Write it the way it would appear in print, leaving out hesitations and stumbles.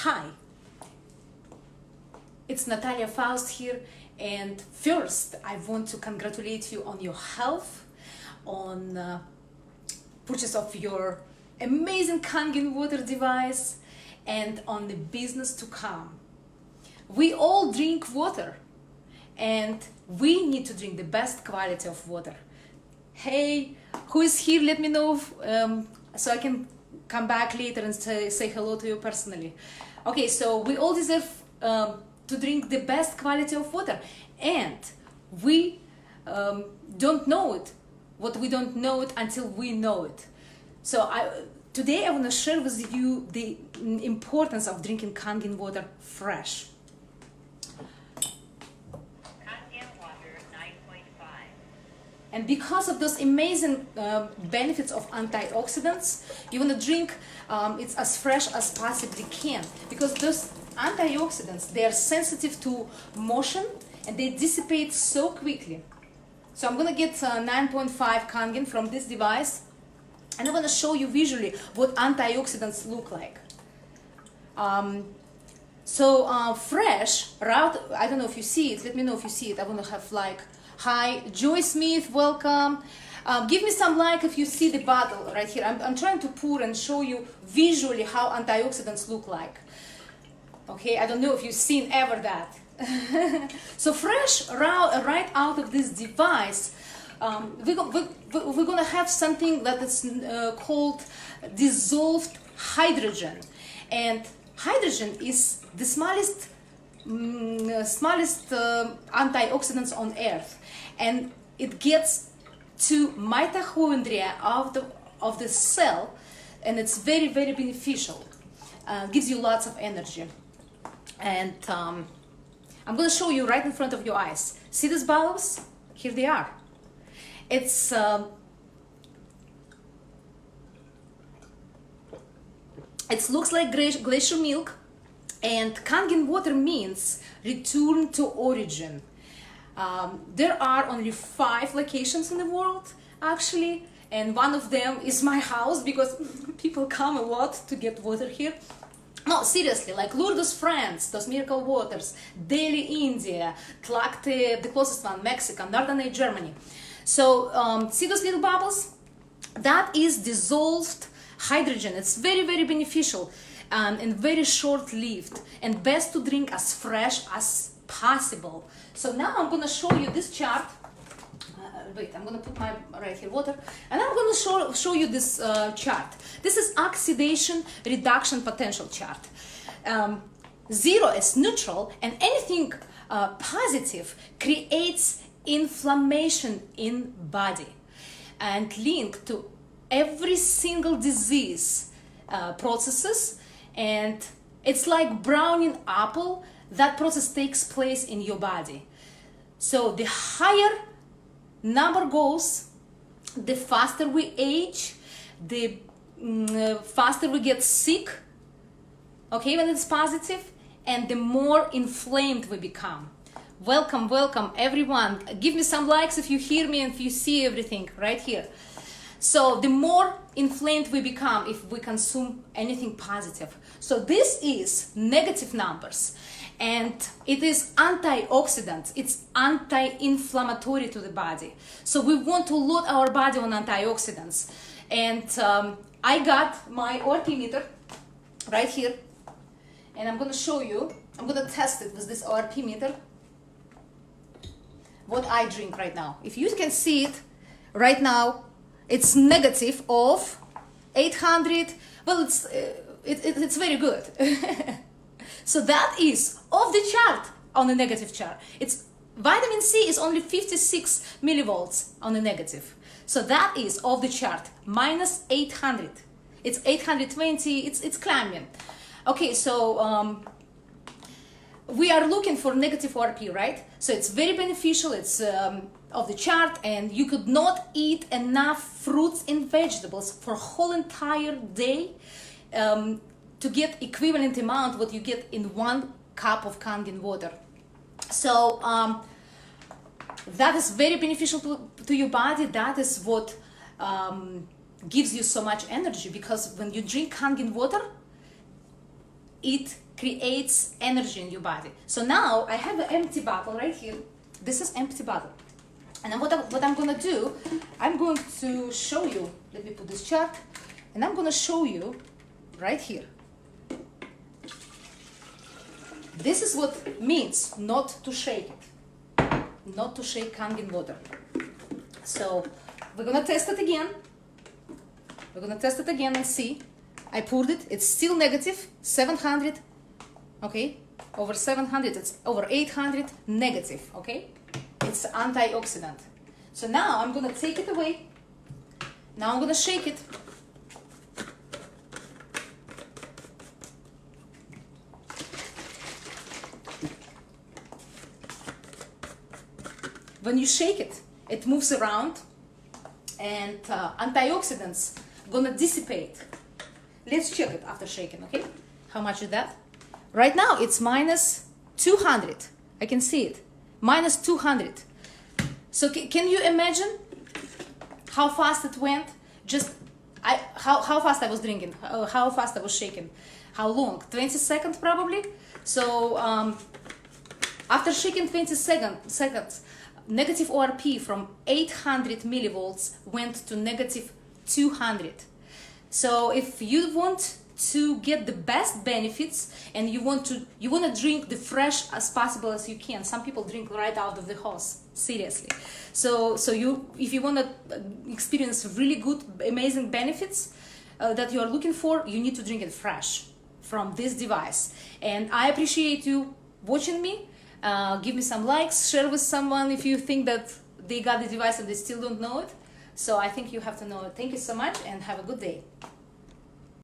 Hi, it's Natalya Faust here, and first I want to congratulate you on your health, on purchase of your amazing Kangen water device, and on the business to come. We all drink water, and we need to drink the best quality of water. Hey, who is here? Let me know so I can come back later and say hello to you personally. Okay, so we all deserve to drink the best quality of water, and we don't know it. What we don't know it until we know it. So today I want to share with you the importance of drinking Kangen water fresh. Kangen water 9.5. And because of those amazing benefits of antioxidants, you want to drink it as fresh as possibly can, because those antioxidants, they are sensitive to motion and they dissipate so quickly. So I'm going to get 9.5 Kangen from this device, and I'm going to show you visually what antioxidants look like. Fresh, I don't know if you see it, let me know if you see it. I want to have like, hi, Joy Smith, welcome. Give me some like if you see the bottle right here. I'm trying to pour and show you visually how antioxidants look like. Okay, I don't know if you've seen ever that. So fresh, right out of this device, we're gonna have something that is called dissolved hydrogen. And hydrogen is the smallest antioxidants on earth, and it gets to mitochondria of the cell, and it's very, very beneficial. Gives you lots of energy. And I'm going to show you right in front of your eyes. See these bottles? Here they are. It looks like glacier milk, and Kangen water means return to origin. There are only 5 locations in the world, actually, and one of them is my house, because people come a lot to get water here. No, seriously, like Lourdes, France, those miracle waters, Delhi, India, Tlacte, the closest one, Mexico, Northern Germany. So, see those little bubbles? That is dissolved hydrogen. It's very, very beneficial and very short-lived, and best to drink as fresh as possible. So now I'm going to show you this chart. Wait, I'm going to put my right here water, and I'm going to show you this chart. This is oxidation reduction potential chart. 0 is neutral, and anything positive creates inflammation in body and linked to every single disease processes. And it's like browning apple. That process takes place in your body. So the higher number goes, the faster we age, the faster we get sick, okay, when it's positive, and the more inflamed we become. Welcome, welcome everyone. Give me some likes if you hear me and if you see everything right here. So the more inflamed we become if we consume anything positive. So this is negative numbers, and it is antioxidant. It's anti-inflammatory to the body. So we want to load our body on antioxidants. And I got my ORP meter right here, and I'm going to show you. I'm going to test it with this ORP meter, what I drink right now. If you can see it right now, it's negative of 800. Well, it's very good. So that is off the chart on the negative chart. It's vitamin C is only 56 millivolts on the negative. So that is off the chart, minus 800. It's 820. It's climbing. Okay, so we are looking for negative ORP, right? So it's very beneficial. It's of the chart, and you could not eat enough fruits and vegetables for a whole entire day to get equivalent amount what you get in 1 cup of Kangen water. So that is very beneficial to your body. That is what gives you so much energy, because when you drink Kangen water, it creates energy in your body. So now I have an empty bottle right here. This is empty bottle. And then what I'm gonna do, I'm going to show you, let me put this chart, and I'm gonna show you right here. This is what it means not to shake it, not to shake Kangen water. So we're gonna test it again. We're gonna test it again and see. I poured it, it's still negative, 700, okay? Over 700, it's over 800, negative, okay? It's antioxidant. So now I'm gonna take it away. Now I'm gonna shake it. When you shake it, it moves around and antioxidants gonna dissipate. Let's check it after shaking, okay? How much is that? Right now it's minus 200. I can see it. Minus 200. So can you imagine how fast it went? Just how fast I was drinking, how fast I was shaking, how long? 20 seconds probably. So after shaking 20 seconds, negative ORP from 800 millivolts went to negative 200. So if you want to get the best benefits and you want to drink the fresh as possible as you can. Some people drink right out of the hose, seriously. So if you want to experience really good, amazing benefits that you are looking for, you need to drink it fresh from this device. And I appreciate you watching me. Give me some likes, share with someone if you think that they got the device and they still don't know it. So I think you have to know it. Thank you so much and have a good day.